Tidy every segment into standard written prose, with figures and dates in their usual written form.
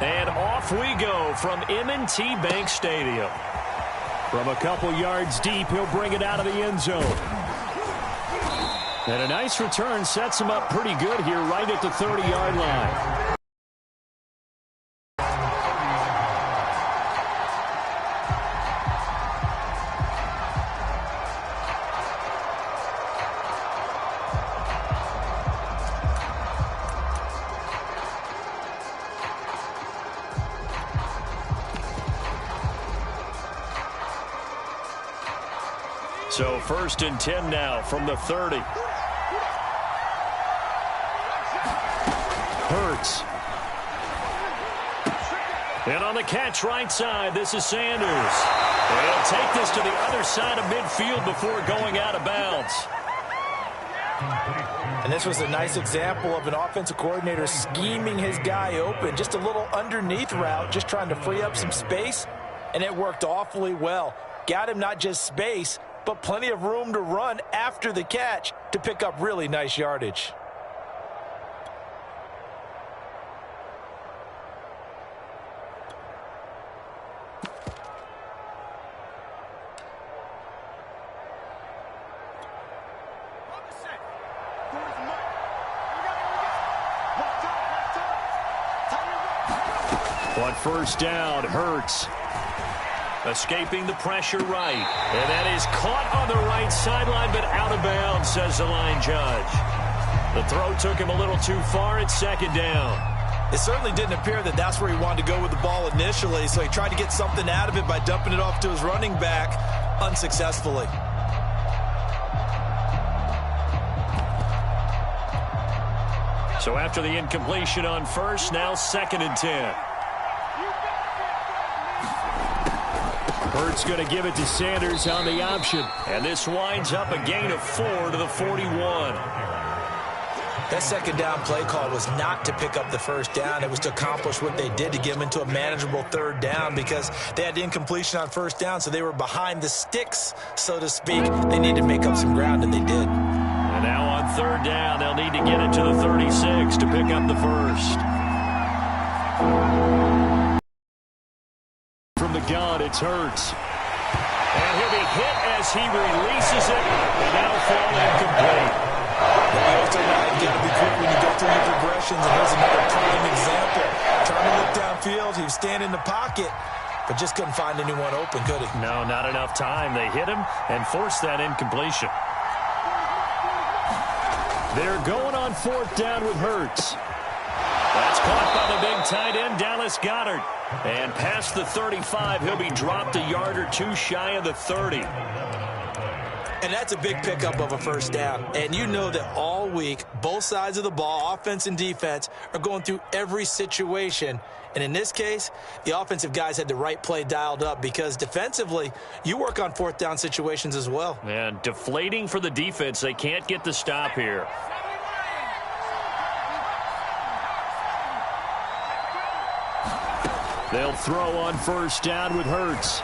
And off we go from M&T Bank Stadium. From a couple yards deep, he'll bring it out of the end zone. And a nice return sets him up pretty good here right at the 30-yard line. So 1st and 10 now from the 30. Hurts. And on the catch right side, this is Sanders. They'll take this to the other side of midfield before going out of bounds. And this was a nice example of an offensive coordinator scheming his guy open. Just a little underneath route, just trying to free up some space. And it worked awfully well. Got him not just space, but plenty of room to run after the catch to pick up really nice yardage. On 1st down, Hurts. Escaping the pressure right. And that is caught on the right sideline, but out of bounds, says the line judge. The throw took him a little too far at 2nd down. It certainly didn't appear that that's where he wanted to go with the ball initially, so he tried to get something out of it by dumping it off to his running back unsuccessfully. So after the incompletion on 1st, now 2nd and 10. Hurts going to give it to Sanders on the option. And this winds up a gain of 4 to the 41. That 2nd down play call was not to pick up the 1st down. It was to accomplish what they did, to get them into a manageable 3rd down, because they had incompletion on 1st down, so they were behind the sticks, so to speak. They needed to make up some ground, and they did. And now on 3rd down, they'll need to get it to the 36 to pick up the 1st. From the gun, it's Hurts. And he'll be hit as he releases it, and now fall incomplete. You also got to be quick when you go through your progressions, and here's another prime example. Trying to look downfield, he was standing in the pocket, but just couldn't find anyone open, could he? No, not enough time. They hit him and forced that incompletion. They're going on 4th down with Hurts. That's caught by the big tight end, Dallas Goedert. And past the 35, he'll be dropped a yard or two shy of the 30. And that's a big pickup of a 1st down. And you know that all week, both sides of the ball, offense and defense, are going through every situation. And in this case, the offensive guys had the right play dialed up, because defensively, you work on 4th down situations as well. And deflating for the defense. They can't get the stop here. They'll throw on 1st down with Hurts.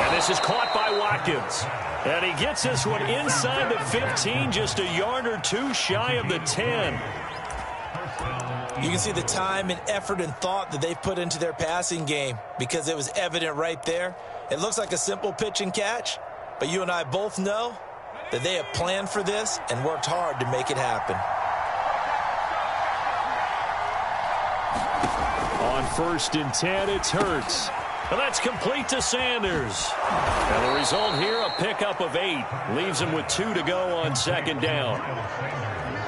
And this is caught by Watkins. And he gets this one inside the 15, just a yard or two shy of the 10. You can see the time and effort and thought that they've put into their passing game, because it was evident right there. It looks like a simple pitch and catch, but you and I both know that they have planned for this and worked hard to make it happen. On 1st and 10, it's Hurts. And that's complete to Sanders. And the result here, a pickup of 8. Leaves him with 2 to go on 2nd down.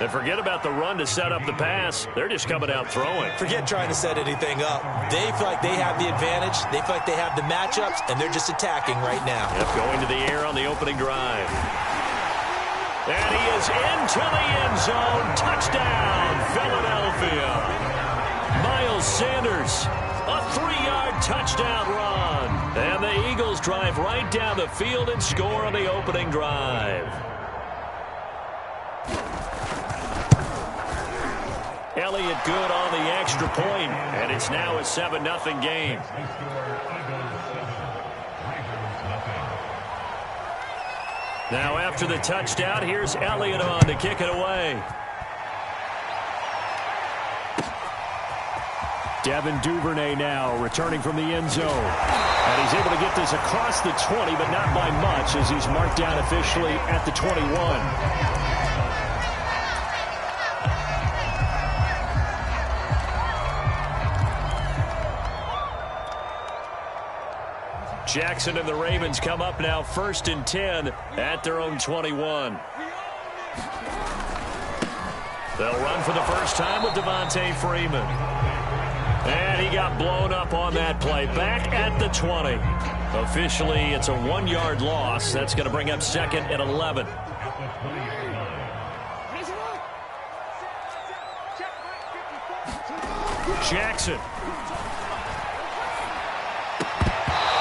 And forget about the run to set up the pass. They're just coming out throwing. Forget trying to set anything up. They feel like they have the advantage. They feel like they have the matchups, and they're just attacking right now. Yep, going to the air on the opening drive. And he is into the end zone. Touchdown, Philadelphia. Miles Sanders, a 3-yard touchdown run. And the Eagles drive right down the field and score on the opening drive. Elliott good on the extra point, and it's now a 7-0 game. Now after the touchdown, here's Elliott on to kick it away. Devin Duvernay now returning from the end zone. And he's able to get this across the 20, but not by much as he's marked down officially at the 21. Jackson and the Ravens come up now 1st and 10 at their own 21. They'll run for the first time with Devontae Freeman. And he got blown up on that play. Back at the 20. Officially, it's a 1-yard loss. That's going to bring up 2nd and 11. Jackson.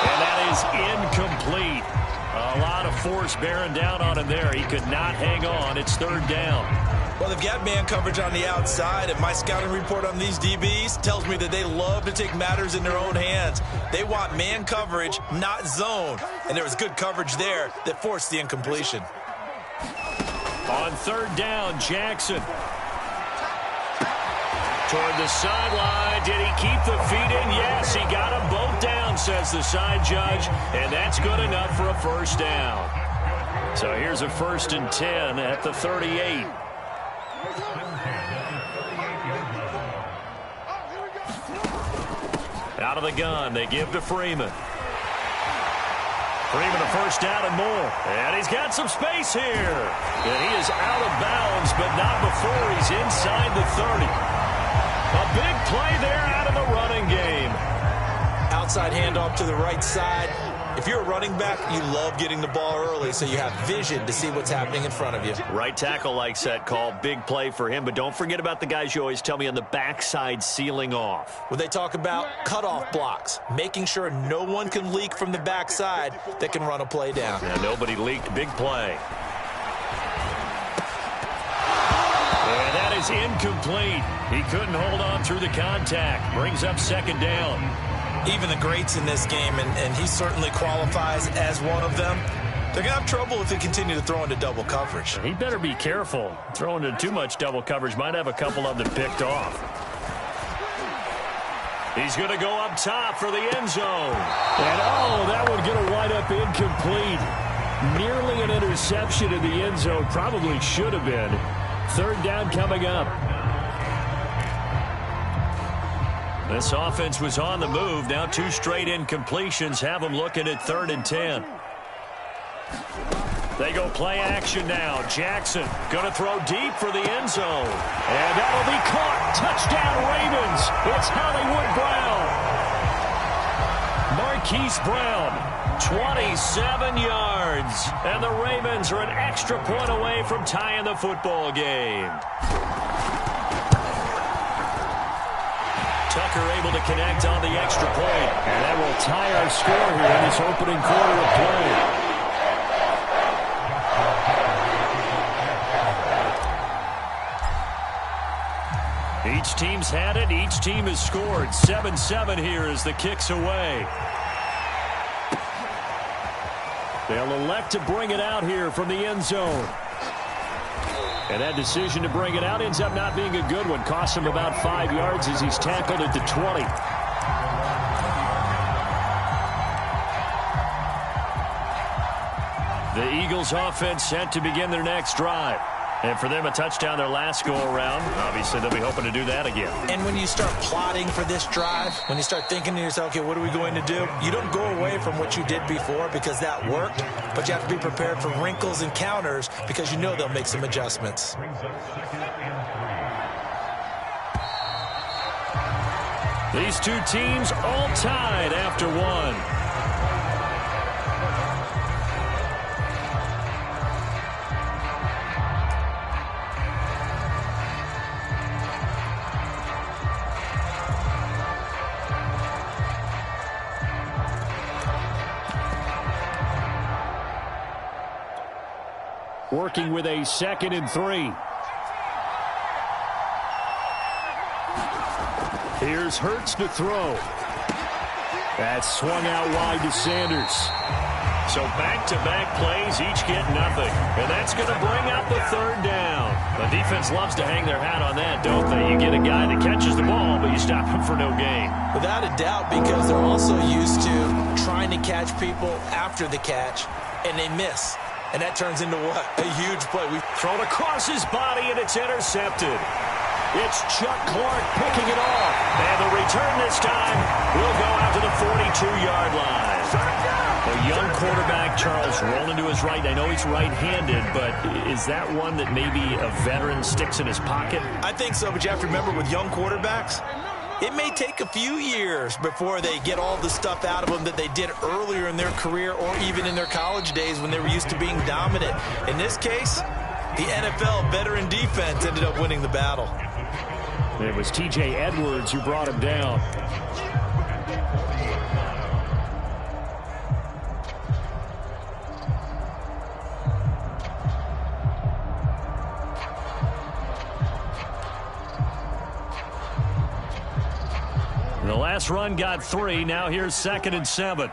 And that is incomplete. A lot of force bearing down on him there. He could not hang on. It's 3rd down. Well, they've got man coverage on the outside, and my scouting report on these DBs tells me that they love to take matters in their own hands. They want man coverage, not zone. And there was good coverage there that forced the incompletion. On 3rd down, Jackson. Toward the sideline. Did he keep the feet in? Yes, he got them both down, says the side judge. And that's good enough for a 1st down. So here's a 1st and 10 at the 38. Out of the gun, they give to Freeman. Freeman a 1st down and more. And he's got some space here. And he is out of bounds, but not before he's inside the 30. A big play there out of the running game. Outside handoff to the right side. If you're a running back, you love getting the ball early so you have vision to see what's happening in front of you. Right tackle likes that call. Big play for him. But don't forget about the guys you always tell me on the backside sealing off. When they talk about cutoff blocks, making sure no one can leak from the backside that can run a play down. Yeah, nobody leaked. Big play. And that is incomplete. He couldn't hold on through the contact. Brings up 2nd down. Even the greats in this game, and he certainly qualifies as one of them, they're going to have trouble if they continue to throw into double coverage. He better be careful. Throwing into too much double coverage might have a couple of them picked off. He's going to go up top for the end zone. And, oh, that would get a wind up incomplete. Nearly an interception in the end zone. Probably should have been. 3rd down coming up. This offense was on the move. Now 2 straight incompletions have them looking at 3rd and 10. They go play action now. Jackson going to throw deep for the end zone. And that'll be caught. Touchdown Ravens. It's Hollywood Brown. Marquise Brown, 27 yards. And the Ravens are an extra point away from tying the football game. Tucker able to connect on the extra point. And that will tie our score here in this opening quarter of play. Each team's had it. Each team has scored. 7-7 here as the kick's away. They'll elect to bring it out here from the end zone. And that decision to bring it out ends up not being a good one. Costs him about 5 yards as he's tackled at the 20. The Eagles offense set to begin their next drive. And for them, a touchdown their last go-around. Obviously, they'll be hoping to do that again. And when you start plotting for this drive, when you start thinking to yourself, okay, what are we going to do? You don't go away from what you did before because that worked, but you have to be prepared for wrinkles and counters because you know they'll make some adjustments. These two teams all tied after one. Working with a 2nd and 3. Here's Hurts to throw. That's swung out wide to Sanders. So back-to-back plays, each get nothing. And that's going to bring out the third down. The defense loves to hang their hat on that, don't they? You get a guy that catches the ball, but you stop him for no gain. Without a doubt, because they're also used to trying to catch people after the catch, and they miss. And that turns into what? A huge play. We've thrown across his body, and it's intercepted. It's Chuck Clark picking it off. And the return this time will go out to the 42-yard line. A young quarterback, Charles, rolling to his right. I know he's right-handed, but is that one that maybe a veteran sticks in his pocket? I think so, but you have to remember with young quarterbacks, it may take a few years before they get all the stuff out of them that they did earlier in their career or even in their college days when they were used to being dominant. In this case, the NFL veteran defense ended up winning the battle. It was T.J. Edwards who brought him down. The last run got 3. Now here's 2nd and 7.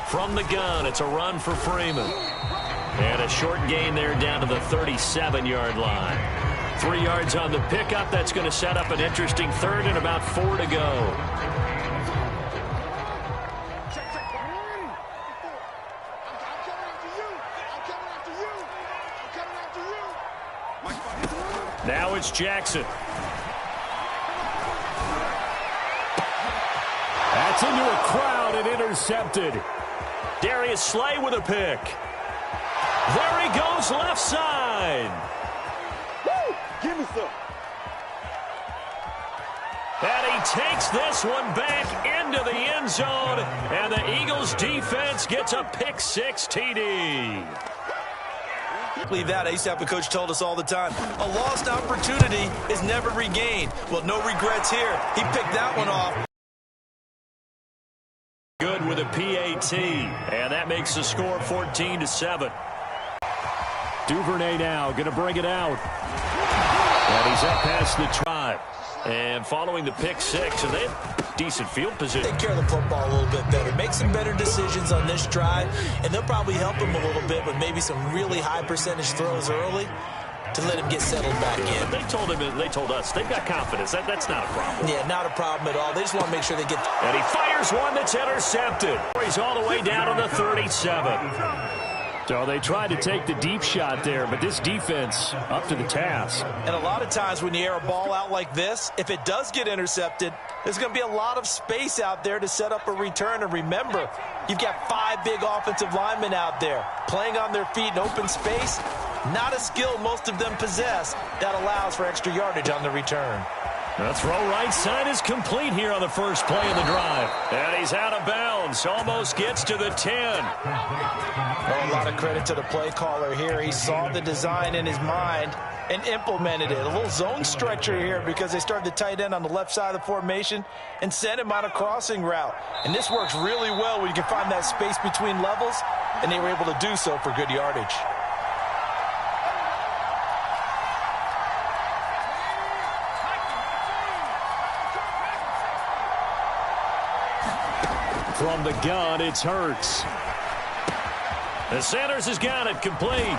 From the gun, it's a run for Freeman. And a short gain there down to the 37-yard line. 3 yards on the pickup. That's going to set up an interesting third and about 4 to go. Now it's Jackson. That's into a crowd and intercepted. Darius Slay with a pick. There he goes left side. Woo! Give me some. And he takes this one back into the end zone. And the Eagles defense gets a pick 6 TD. Believe that. I used to have a coach told us all the time, a lost opportunity is never regained. Well, no regrets here. He picked that one off. Good with a PAT. And that makes the score 14-7. Duvernay now going to bring it out. And he's up past the drive. And following the pick 6, and they have decent field position. Take care of the football a little bit better. Make some better decisions on this drive, and they'll probably help him a little bit with maybe some really high percentage throws early to let him get settled back in. They told us they've got confidence. That's not a problem. Yeah, not a problem at all. They just want to make sure they get. And he fires one that's intercepted. He's all the way down to the 37. So they tried to take the deep shot there, but this defense up to the task. And a lot of times when you air a ball out like this, if it does get intercepted, there's going to be a lot of space out there to set up a return. And remember, you've got 5 big offensive linemen out there playing on their feet in open space. Not a skill most of them possess that allows for extra yardage on the return. The throw right side is complete here on the first play of the drive. And he's out of bounds. Almost gets to the 10. Well, a lot of credit to the play caller here. He saw the design in his mind and implemented it. A little zone stretcher here because they started the tight end on the left side of the formation and sent him on a crossing route. And this works really well when you can find that space between levels, and they were able to do so for good yardage. From the gun, it's Hurts. The Sanders has got it complete.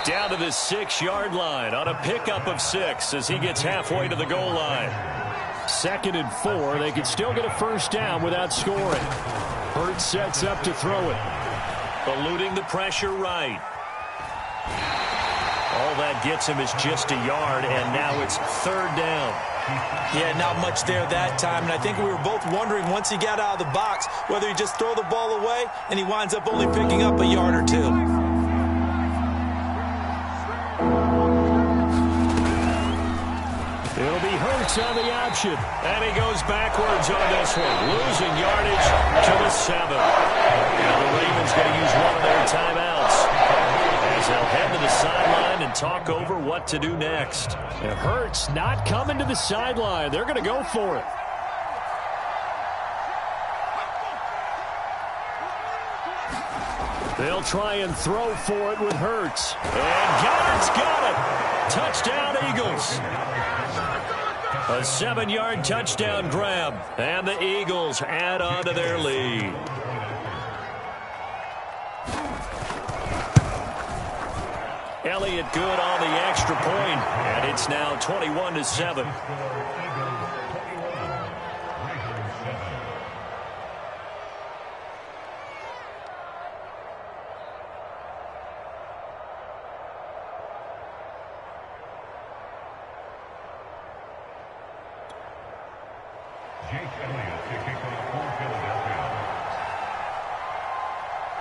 Down to the 6-yard line on a pickup of 6 as he gets halfway to the goal line. 2nd and 4. They can still get a first down without scoring. Hurts sets up to throw it. Eluding the pressure right. All that gets him is just a yard, and now it's 3rd down. Yeah, not much there that time, and I think we were both wondering once he got out of the box whether he just throw the ball away, and he winds up only picking up a yard or 2. It'll be Hurts on the option, and he goes backwards on this one, losing yardage to the 7. Now the Ravens going to use one of their timeouts as they'll head to the sideline and talk over what to do next. It Hurts not coming to the sideline. They're going to go for it. They'll try and throw for it with Hurts. And Goddard's got it. Touchdown, Eagles. A 7-yard touchdown grab, and the Eagles add on to their lead. Elliott good on the extra point, and it's now 21-7.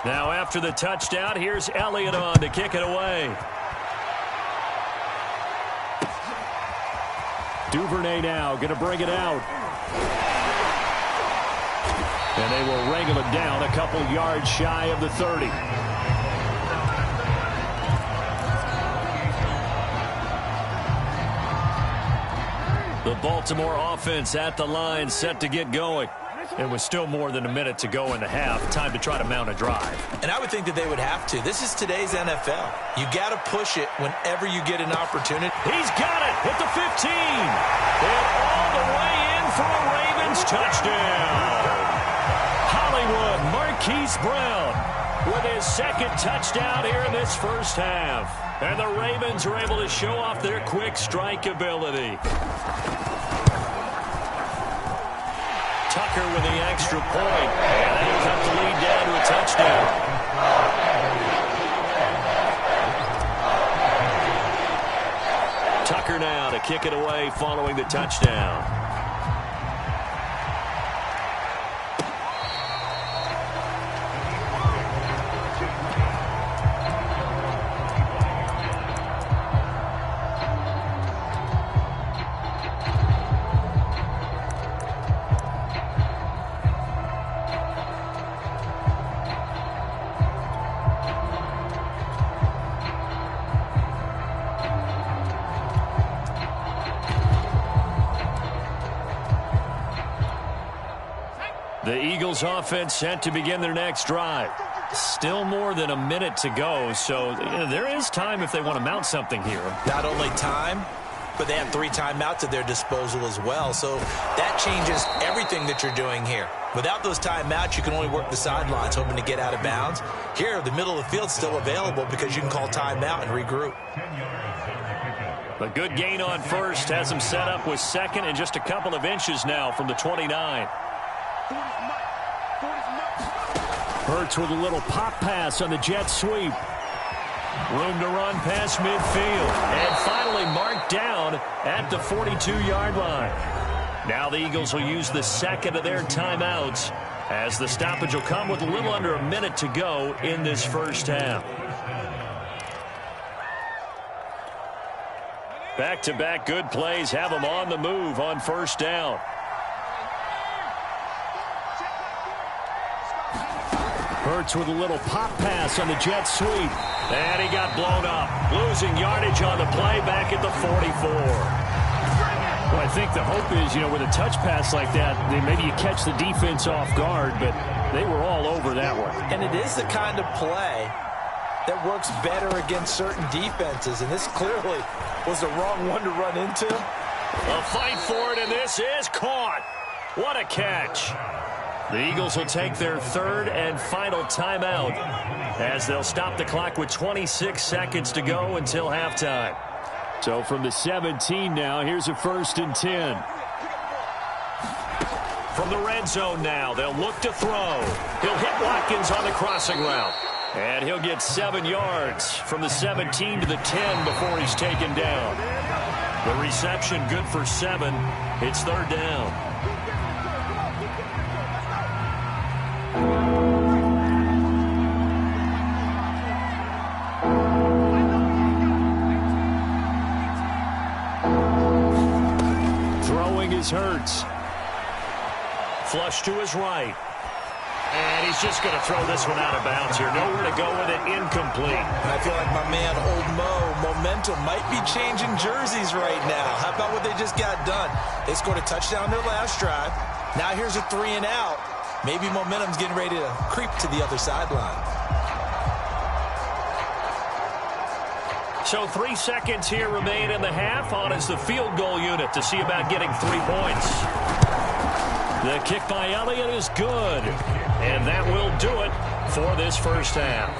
Now after the touchdown, here's Elliott on to kick it away. Duvernay now going to bring it out. And they will wrangle it down a couple yards shy of the 30. The Baltimore offense at the line, set to get going. It was still more than a minute to go in the half. Time to try to mount a drive. And I would think that they would have to. This is today's NFL. You got to push it whenever you get an opportunity. He's got it at the 15. And all the way in for a Ravens touchdown. Hollywood Marquise Brown with his second touchdown here in this first half. And the Ravens are able to show off their quick strike ability. Tucker with the extra point. And they cut the lead down to a touchdown. Tucker now to kick it away following the touchdown. The Eagles offense set to begin their next drive. Still more than a minute to go, so there is time if they want to mount something here. Not only time, but they have 3 timeouts at their disposal as well. So that changes everything that you're doing here. Without those timeouts, you can only work the sidelines, hoping to get out of bounds. Here, the middle of the field's still available because you can call timeout and regroup. A good gain on first has them set up with second and just a couple of inches now from the 29. Hurts with a little pop pass on the jet sweep. Room to run past midfield. And finally marked down at the 42-yard line. Now the Eagles will use the second of their timeouts as the stoppage will come with a little under a minute to go in this first half. Back-to-back good plays have them on the move on first down. Hurts with a little pop pass on the jet sweep. And he got blown up. Losing yardage on the play back at the 44. Well, I think the hope is, with a touch pass like that, maybe you catch the defense off guard, but they were all over that one. And it is the kind of play that works better against certain defenses, and this clearly was the wrong one to run into. A fight for it, and this is caught. What a catch. The Eagles will take their third and final timeout as they'll stop the clock with 26 seconds to go until halftime. So from the 17 now, here's a 1st and 10. From the red zone now, they'll look to throw. He'll hit Watkins on the crossing route. And he'll get 7 yards from the 17 to the 10 before he's taken down. The reception good for 7. It's 3rd down. Hurts. Flush to his right. And he's just going to throw this one out of bounds here. Nowhere to go with it. Incomplete. And I feel like my man, Old Mo, momentum might be changing jerseys right now. How about what they just got done? They scored a touchdown their last drive. Now here's a 3 and out. Maybe momentum's getting ready to creep to the other sideline. So 3 seconds here remain in the half. On is the field goal unit to see about getting 3 points. The kick by Elliott is good. And that will do it for this first half.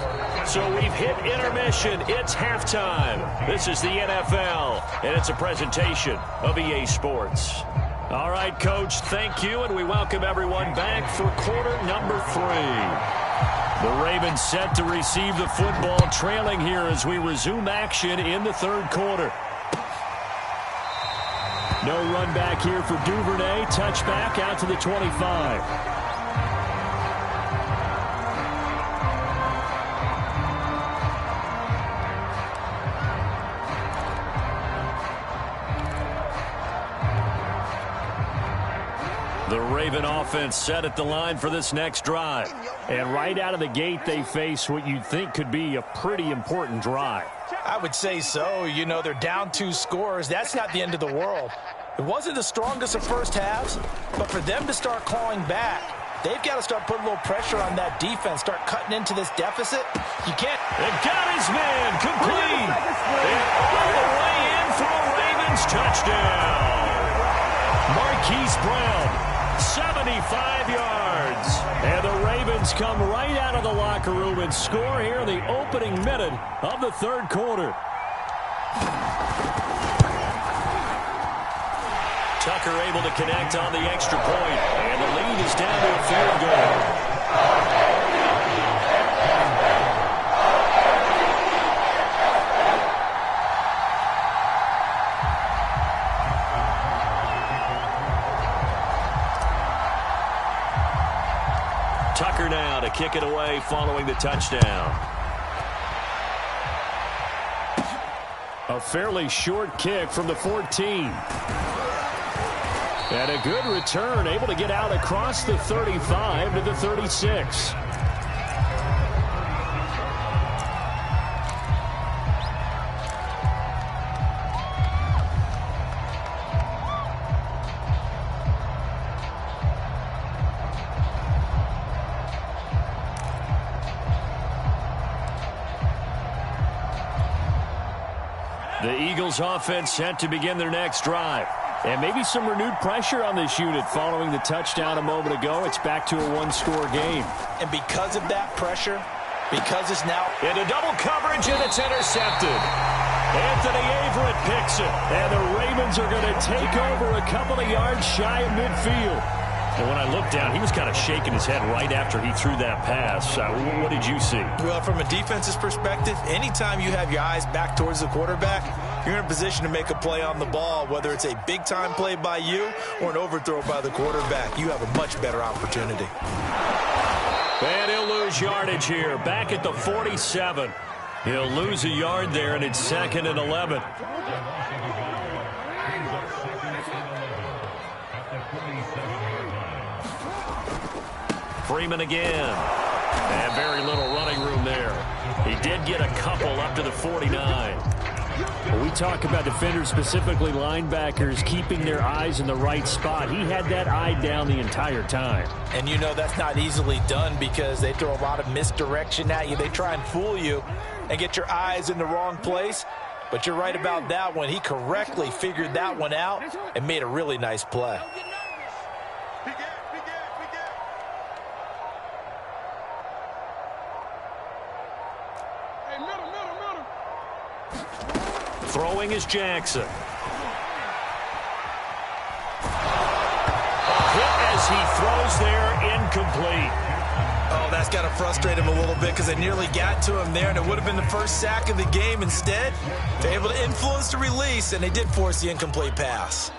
So we've hit intermission. It's halftime. This is the NFL, and it's a presentation of EA Sports. All right, Coach, thank you, and we welcome everyone back for quarter number 3. The Ravens set to receive the football, trailing here as we resume action in the third quarter. No run back here for Duvernay. Touchback out to the 25. The Raven offense set at the line for this next drive. And right out of the gate, they face what you'd think could be a pretty important drive. I would say so. You know, they're down 2 scores. That's not the end of the world. It wasn't the strongest of first halves, but for them to start clawing back, they've got to start putting a little pressure on that defense, start cutting into this deficit. You can't. They got his man complete. And all the way in for a Ravens touchdown. Marquise Brown, 75 yards. And the Ravens come right out of the locker room and score here in the opening minute of the third quarter. Tucker able to connect on the extra point, and the lead is down to a field goal. Tucker now to kick it away following the touchdown. A fairly short kick from the 14. And a good return, able to get out across the 35 to the 36. The Eagles offense set to begin their next drive. And maybe some renewed pressure on this unit following the touchdown a moment ago. It's back to a one-score game. And because of that pressure, because it's now into double coverage, and it's intercepted. Anthony Averett picks it. And the Ravens are going to take over a couple of yards shy of midfield. And when I looked down, he was kind of shaking his head right after he threw that pass. What did you see? Well, from a defense's perspective, anytime you have your eyes back towards the quarterback, you're in a position to make a play on the ball, whether it's a big-time play by you or an overthrow by the quarterback. You have a much better opportunity. And he'll lose yardage here, back at the 47. He'll lose a yard there, and it's 2nd and 11. Freeman again. And very little running room there. He did get a couple up to the 49. When we talk about defenders, specifically linebackers, keeping their eyes in the right spot, he had that eye down the entire time. And you know that's not easily done because they throw a lot of misdirection at you. They try and fool you and get your eyes in the wrong place. But you're right about that one. He correctly figured that one out and made a really nice play. Throwing is Jackson. A hit as he throws there, incomplete. Oh, that's got to frustrate him a little bit because they nearly got to him there, and it would have been the first sack of the game. Instead, they're able to influence the release, and they did force the incomplete pass.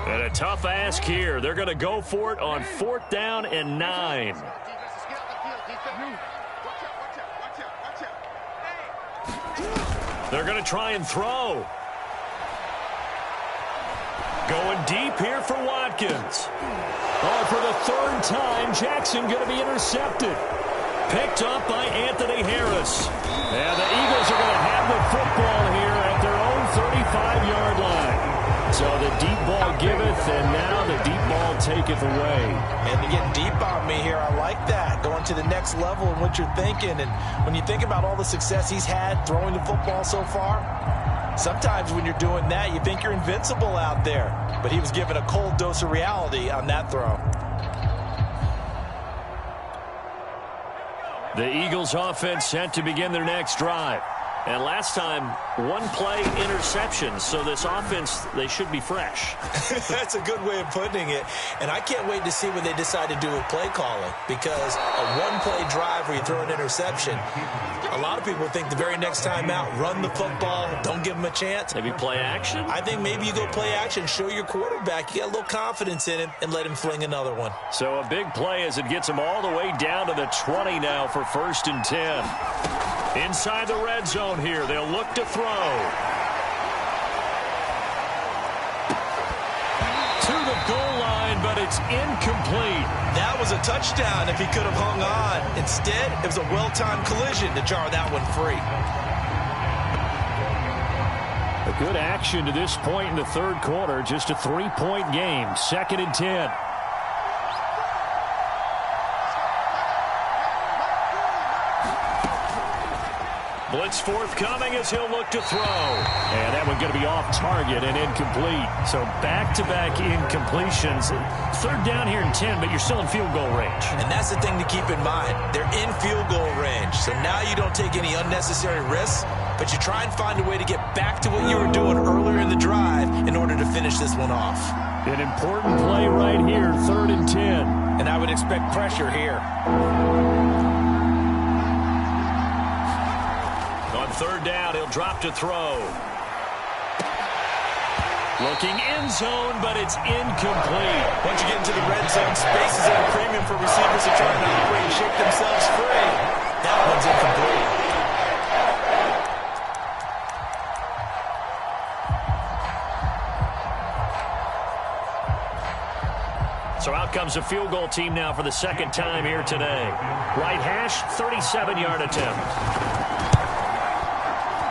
And a tough ask here. They're going to go for it on 4th down and 9. They're going to try and throw. Going deep here for Watkins. Oh, for the 3rd time, Jackson going to be intercepted. Picked up by Anthony Harris. And the Eagles are going to have the football here at their own 35-yard line. So the deep ball giveth, and now the deep ball taketh away. And to get deep on me here, I like that. Going to the next level in what you're thinking. And when you think about all the success he's had throwing the football so far, sometimes when you're doing that, you think you're invincible out there. But he was given a cold dose of reality on that throw. The Eagles offense set to begin their next drive. And last time, one play interception. So this offense, they should be fresh. That's a good way of putting it. And I can't wait to see what they decide to do with play calling. Because a one-play drive where you throw an interception, a lot of people think the very next time out, run the football, don't give them a chance. Maybe play action? I think maybe you go play action, show your quarterback you got a little confidence in him, and let him fling another one. So a big play as it gets him all the way down to the 20 now for 1st and 10. Inside the red zone here, they'll look to throw. To the goal line, but it's incomplete. That was a touchdown if he could have hung on. Instead, it was a well-timed collision to jar that one free. A good action to this point in the third quarter. Just a 3-point game. 2nd and 10. Blitz forthcoming as he'll look to throw. And that one going to be off target and incomplete. So back-to-back incompletions. 3rd down here and 10, but you're still in field goal range. And that's the thing to keep in mind. They're in field goal range. So now you don't take any unnecessary risks, but you try and find a way to get back to what you were doing earlier in the drive in order to finish this one off. An important play right here, 3rd and 10. And I would expect pressure here. 3rd down, he'll drop to throw. Looking end zone, but it's incomplete. Once you get into the red zone, space is at a premium for receivers to try and operate and shake themselves free. That one's incomplete. So out comes a field goal team now for the 2nd time here today. Right hash, 37-yard attempt.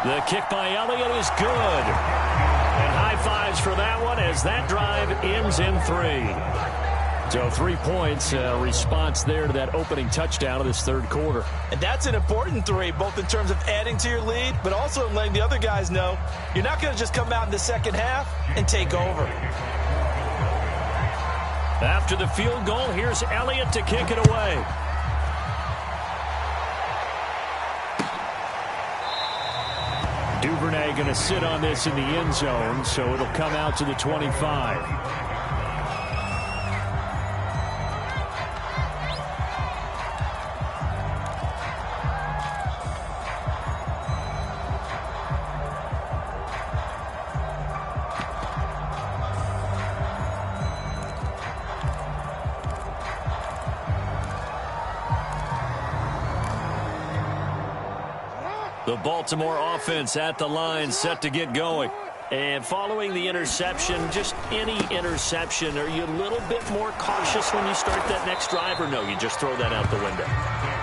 The kick by Elliott is good. And high fives for that one as that drive ends in 3. So 3 points, response there to that opening touchdown of this third quarter. And that's an important 3, both in terms of adding to your lead, but also in letting the other guys know you're not going to just come out in the second half and take over. After the field goal, here's Elliott to kick it away. Duvernay going to sit on this in the end zone, so it'll come out to the 25. The Baltimore offense at the line, set to get going. And following the interception, just any interception, are you a little bit more cautious when you start that next drive, or no, you just throw that out the window?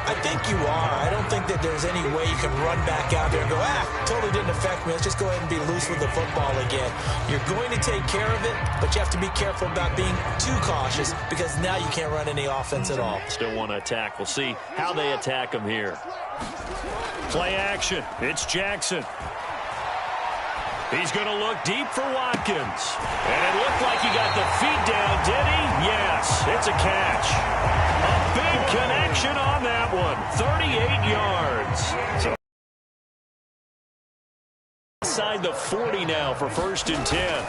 I think you are. I don't think that there's any way you can run back out there and go, totally didn't affect me. Let's just go ahead and be loose with the football again. You're going to take care of it, but you have to be careful about being too cautious because now you can't run any offense at all. Still want to attack. We'll see how they attack him here. Play action. It's Jackson. He's going to look deep for Watkins. And it looked like he got the feet down, did he? Yes, it's a catch. A big connection on that one. 38 yards. So inside the 40 now for 1st and 10.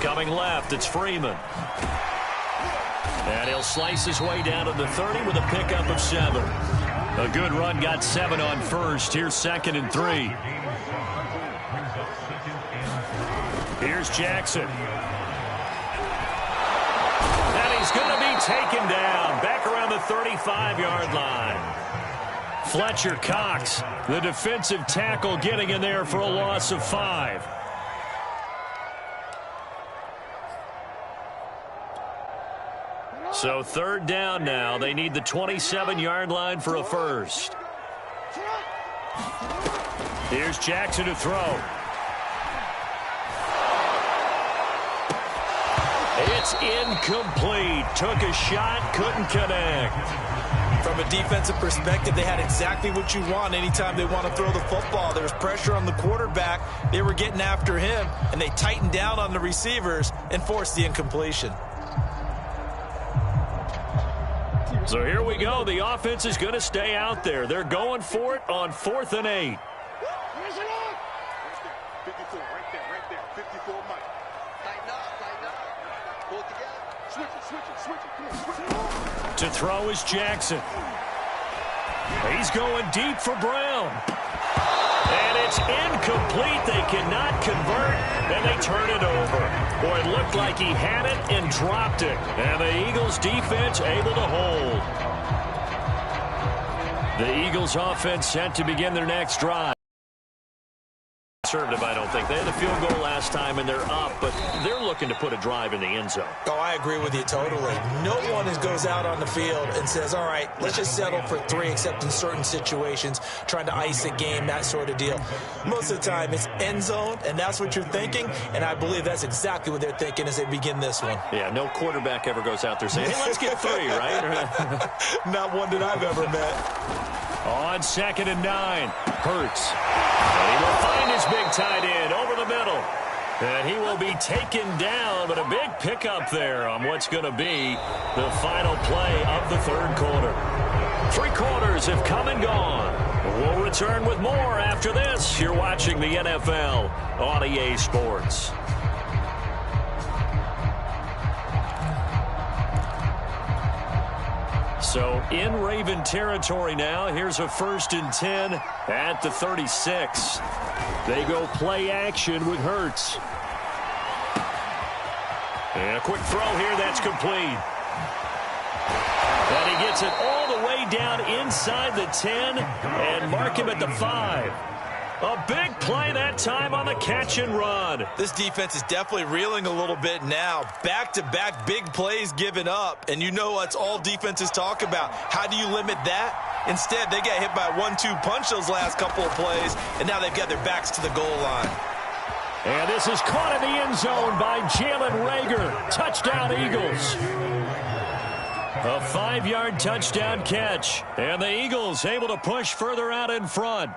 Coming left, it's Freeman. And he'll slice his way down to the 30 with a pickup of 7. A good run, got 7 on first. Here's 2nd and 3. Here's Jackson. And he's going to be taken down back around the 35-yard line. Fletcher Cox, the defensive tackle, getting in there for a loss of 5. So 3rd down now. They need the 27-yard line for a first. Here's Jackson to throw. It's incomplete. Took a shot, couldn't connect. From a defensive perspective, they had exactly what you want anytime they want to throw the football. There was pressure on the quarterback. They were getting after him, and they tightened down on the receivers and forced the incompletion. So here we go. The offense is going to stay out there. They're going for it on 4th and 8. 54, right there. 54, Mike. Tighten up. Pull it together. Switch it. Come on, switch it. To throw is Jackson. He's going deep for Brown. And it's incomplete. They cannot convert, and they turn it over. Boy, it looked like he had it and dropped it. And the Eagles defense able to hold. The Eagles offense set to begin their next drive. Conservative, I don't think. They had the field goal last time, and they're up, but they're looking to put a drive in the end zone. Oh, I agree with you totally. No one goes out on the field and says, all right, let's just settle for 3, except in certain situations, trying to ice a game, that sort of deal. Most of the time, it's end zone, and that's what you're thinking, and I believe that's exactly what they're thinking as they begin this one. Yeah, no quarterback ever goes out there saying, hey, let's get 3, right? Not one that I've ever met. On 2nd and 9, Hurts. And he will find his big tight end over the middle. And he will be taken down, but a big pickup there on what's going to be the final play of the 3rd quarter. 3 quarters have come and gone. We'll return with more after this. You're watching the NFL on EA Sports. So in Raven territory now. Here's a 1st and 10 at the 36. They go play action with Hurts. And a quick throw here. That's complete. And he gets it all the way down inside the 10 and mark him at the 5. A big play that time on the catch and run. This defense is definitely reeling a little bit now. Back-to-back big plays given up. And you know that's all defenses talk about. How do you limit that? Instead, they got hit by a 1-2 punch those last couple of plays, and now they've got their backs to the goal line. And this is caught in the end zone by Jalen Reagor. Touchdown, Eagles. A 5-yard touchdown catch. And the Eagles able to push further out in front.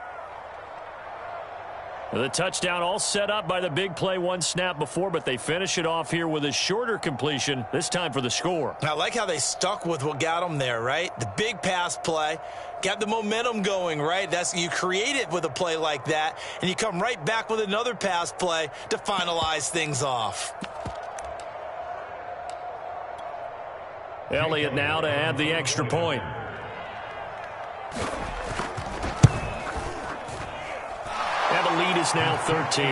The touchdown all set up by the big play 1 snap before, but they finish it off here with a shorter completion, this time for the score. I like how they stuck with what got them there, right? The big pass play, got the momentum going, right? You create it with a play like that, and you come right back with another pass play to finalize things off. Elliott now to add the extra point. And the lead is now 13.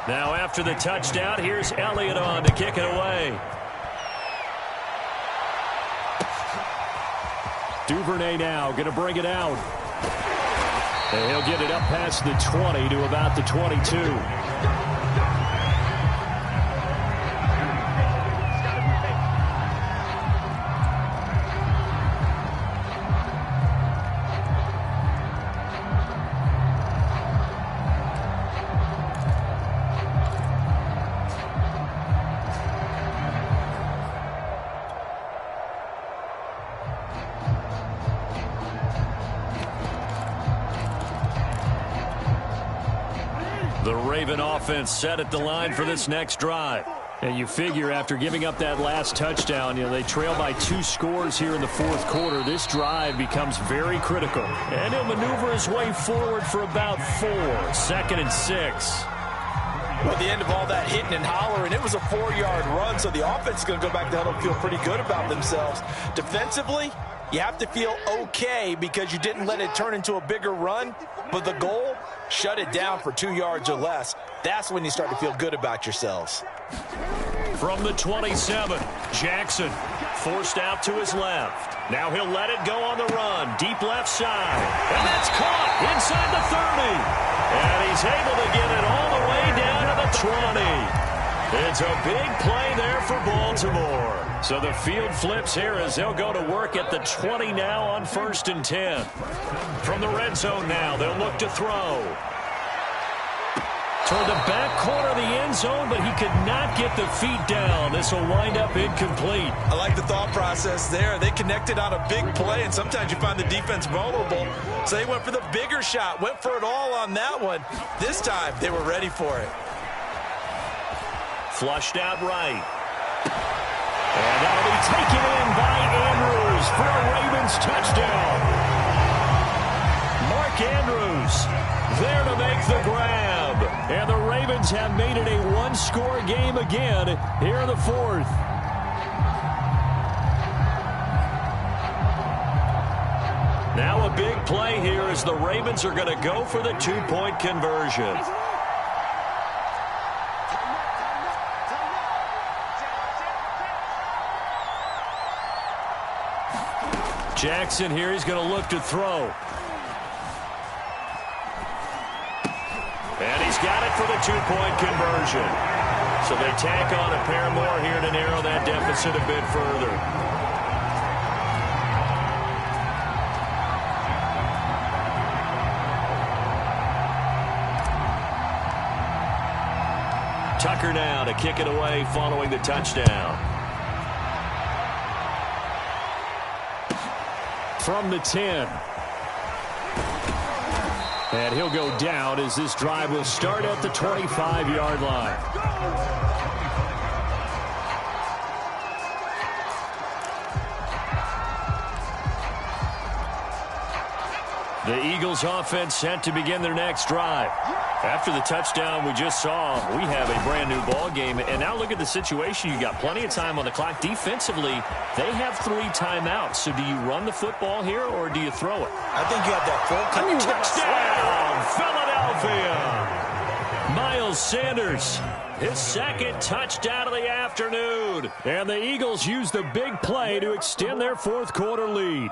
Now after the touchdown, here's Elliott on to kick it away. Duvernay now going to bring it out. And he'll get it up past the 20 to about the 22. The Raven offense set at the line for this next drive. And you figure after giving up that last touchdown, they trail by 2 scores here in the 4th quarter. This drive becomes very critical. And he'll maneuver his way forward for about 4. 2nd and 6. Well, at the end of all that hitting and hollering, it was a 4-yard run, so the offense is going to go back down and feel pretty good about themselves. Defensively, you have to feel okay because you didn't let it turn into a bigger run, but the goal, shut it down for 2 yards or less. That's when you start to feel good about yourselves. From the 27, Jackson forced out to his left. Now he'll let it go on the run, deep left side. And that's caught inside the 30. And he's able to get it all the way down to the 20. It's a big play there for Baltimore. So the field flips here as they'll go to work at the 20 now on 1st and 10. From the red zone now, they'll look to throw. Toward the back corner of the end zone, but he could not get the feet down. This will wind up incomplete. I like the thought process there. They connected on a big play, and sometimes you find the defense vulnerable. So they went for the bigger shot, went for it all on that one. This time, they were ready for it. Flushed out right. And that'll be taken in by Andrews for a Ravens touchdown. Mark Andrews there to make the grab. And the Ravens have made it a one-score game again here in the 4th. Now a big play here as the Ravens are going to go for the 2-point conversion. Jackson here, he's going to look to throw. And he's got it for the 2-point conversion. So they tack on a pair more here to narrow that deficit a bit further. Tucker now to kick it away following the touchdown. From the 10. And he'll go down as this drive will start at the 25-yard line. The Eagles offense set to begin their next drive. After the touchdown we just saw, we have a brand new ball game. And now look at the situation. You got plenty of time on the clock. Defensively, they have 3 timeouts. So do you run the football here or do you throw it? I think you have that full touchdown, Philadelphia. Miles Sanders, his 2nd touchdown of the afternoon. And the Eagles use the big play to extend their 4th quarter lead.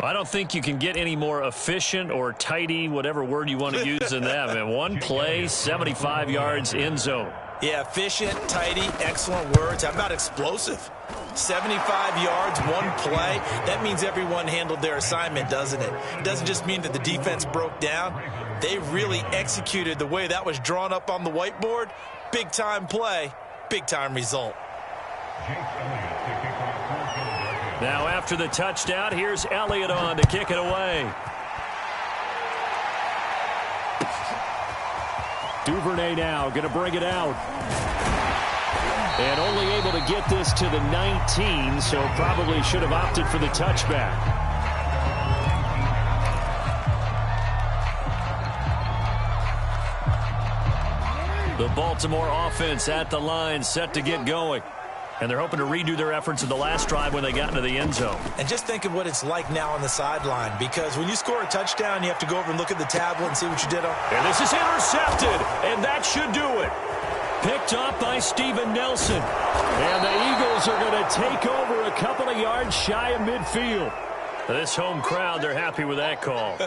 I don't think you can get any more efficient or tidy, whatever word you want to use in that. Man, one play, 75 yards, end zone. Yeah, efficient, tidy, excellent words. How about explosive? 75 yards, one play. That means everyone handled their assignment, doesn't it? It doesn't just mean that the defense broke down. They really executed the way that was drawn up on the whiteboard. Big-time play, big-time result. Now after the touchdown, here's Elliott on to kick it away. Duvernay now going to bring it out. And only able to get this to the 19, so probably should have opted for the touchback. The Baltimore offense at the line set to get going. And they're hoping to redo their efforts in the last drive when they got into the end zone. And just think of what it's like now on the sideline, because when you score a touchdown, you have to go over and look at the tablet and see what you did on. And this is intercepted, and that should do it. Picked up by Steven Nelson. And the Eagles are going to take over a couple of yards shy of midfield. This home crowd, they're happy with that call.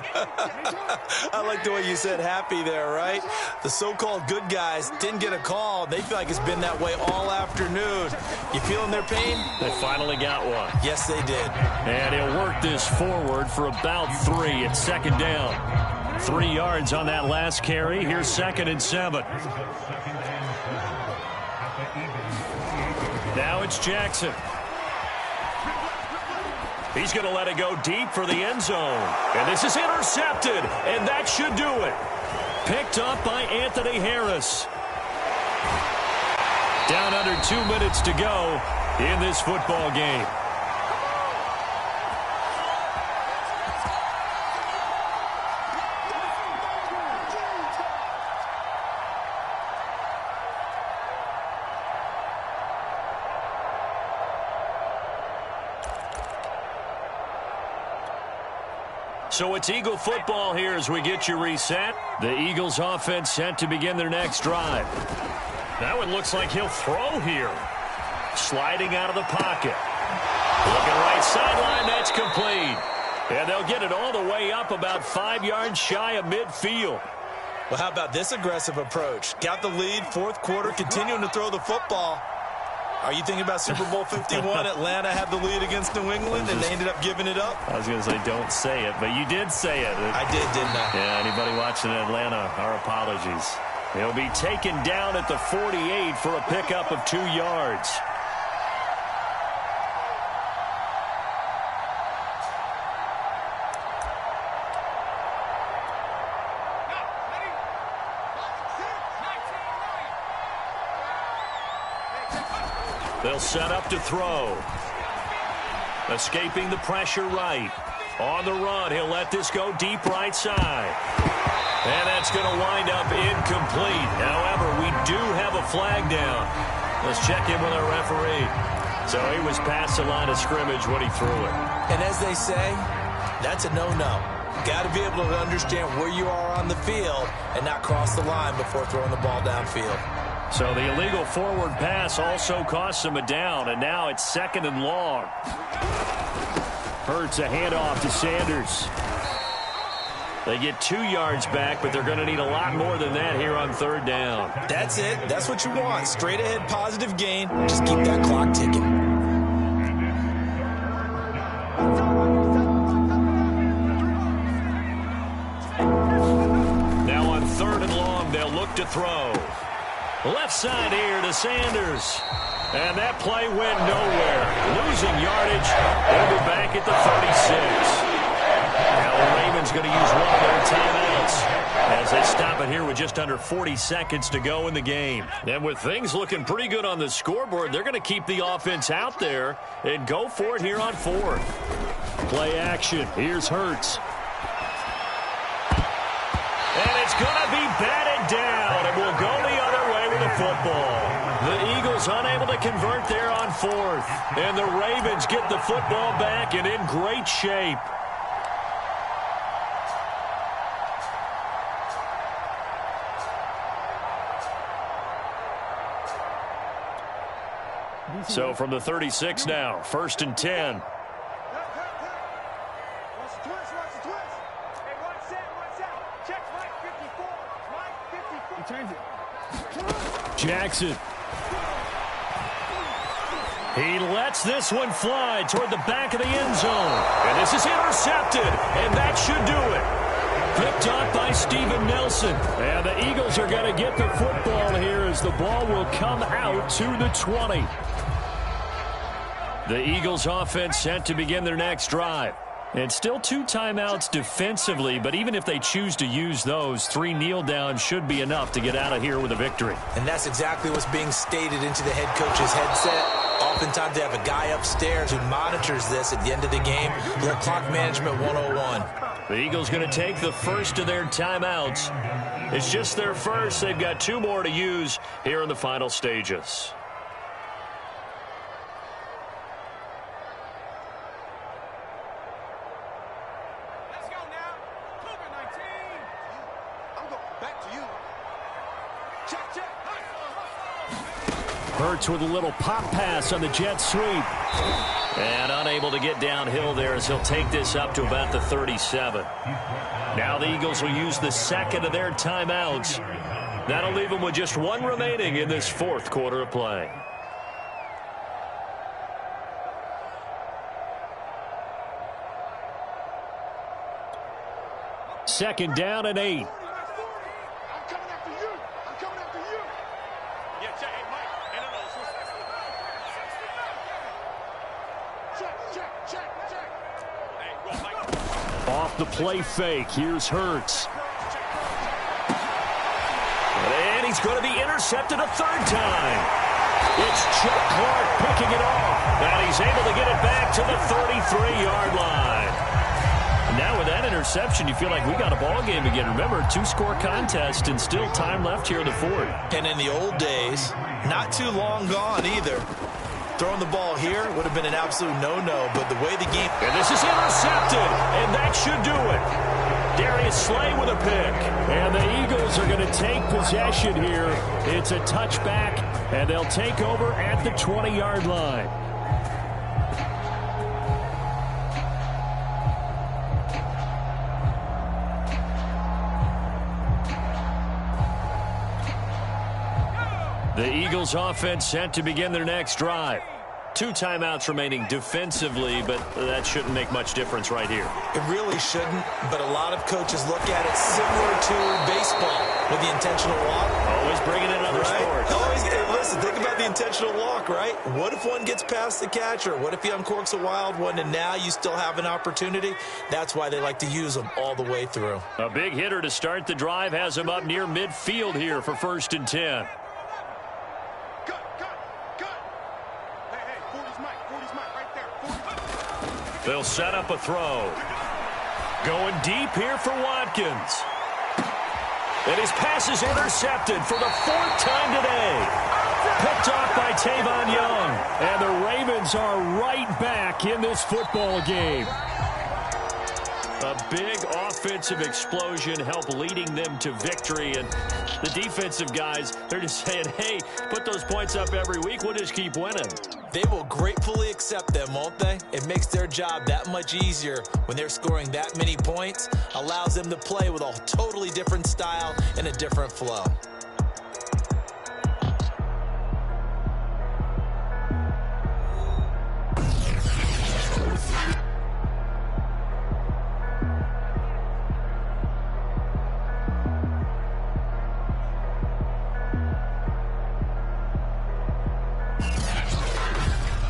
I like the way you said happy there, right? The so-called good guys didn't get a call. They feel like it's been that way all afternoon. You feeling their pain? They finally got one. Yes, they did. And he'll work this forward for about 3. It's 2nd down. 3 yards on that last carry. Here's 2nd and 7. Now it's Jackson. He's going to let it go deep for the end zone. And this is intercepted, and that should do it. Picked up by Anthony Harris. Down under 2 minutes to go in this football game. So it's Eagle football here as we get you reset. The Eagles offense set to begin their next drive. That one looks like he'll throw here. Sliding out of the pocket. Looking right sideline, that's complete. And they'll get it all the way up about 5 yards shy of midfield. Well, how about this aggressive approach? Got the lead, 4th quarter, continuing to throw the football. Are you thinking about Super Bowl 51? Atlanta had the lead against New England, and they ended up giving it up? I was going to say, don't say it, but you did say it. I did, didn't I? Yeah, anybody watching Atlanta, our apologies. He'll be taken down at the 48 for a pickup of 2 yards. They'll set up to throw. Escaping the pressure right. On the run, he'll let this go deep right side. And that's going to wind up incomplete. However, we do have a flag down. Let's check in with our referee. So he was past the line of scrimmage when he threw it. And as they say, that's a no-no. Got to be able to understand where you are on the field and not cross the line before throwing the ball downfield. So the illegal forward pass also costs him a down, and now it's 2nd and long. Hurts a handoff to Sanders. They get 2 yards back, but they're going to need a lot more than that here on 3rd down. That's it. That's what you want. Straight ahead, positive gain. Just keep that clock ticking. Now on 3rd and long, they'll look to throw. Left side here to Sanders. And that play went nowhere. Losing yardage. They'll be back at the 36. Now the Ravens going to use one of their timeouts as they stop it here with just under 40 seconds to go in the game. And with things looking pretty good on the scoreboard, they're going to keep the offense out there and go for it here on 4th. Play action. Here's Hurts. And it's going to be batted down, and we'll go the other way with the football. The Eagles unable to convert there on 4th, and the Ravens get the football back and in great shape. So from the 36 now, 1st and 10. Jackson. He lets this one fly toward the back of the end zone. And this is intercepted, and that should do it. Picked up by Steven Nelson. And the Eagles are going to get the football here as the ball will come out to the 20. The Eagles offense set to begin their next drive. And still 2 timeouts defensively, but even if they choose to use those, 3 kneel downs should be enough to get out of here with a victory. And that's exactly what's being stated into the head coach's headset. Oftentimes they have a guy upstairs who monitors this at the end of the game. Little clock management 101. The Eagles going to take the first of their timeouts. It's just their first. They've got 2 more to use here in the final stages. Hurts with a little pop pass on the jet sweep. And unable to get downhill there as he'll take this up to about the 37. Now the Eagles will use the 2nd of their timeouts. That'll leave them with just 1 remaining in this 4th quarter of play. Second down and 8. Off the play fake. Here's Hurts. And he's going to be intercepted a 3rd time. It's Chuck Clark picking it off. And he's able to get it back to the 33-yard line. Now with that interception, you feel like we got a ball game again. Remember, 2-score contest and still time left here in the 4th. And in the old days, not too long gone either. Throwing the ball here would have been an absolute no-no, but the way the game... And this is intercepted, and that should do it. Darius Slay with a pick. And the Eagles are going to take possession here. It's a touchback, and they'll take over at the 20-yard line. The Eagles offense set to begin their next drive. 2 timeouts remaining defensively, but that shouldn't make much difference right here. It really shouldn't, but a lot of coaches look at it similar to baseball with the intentional walk. Always bringing in another sport. Always, listen, think about the intentional walk, right? What if one gets past the catcher? What if he uncorks a wild one and now you still have an opportunity? That's why they like to use them all the way through. A big hitter to start the drive has him up near midfield here for 1st and 10. They'll set up a throw. Going deep here for Watkins. And his pass is intercepted for the 4th time today. Picked off by Tavon Young. And the Ravens are right back in this football game. A big offensive explosion helped leading them to victory. And the defensive guys, they're just saying, hey, put those points up every week. We'll just keep winning. They will gratefully accept them, won't they? It makes their job that much easier when they're scoring that many points. Allows them to play with a totally different style and a different flow.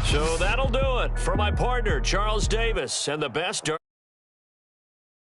So that'll do it for my partner, Charles Davis, and the best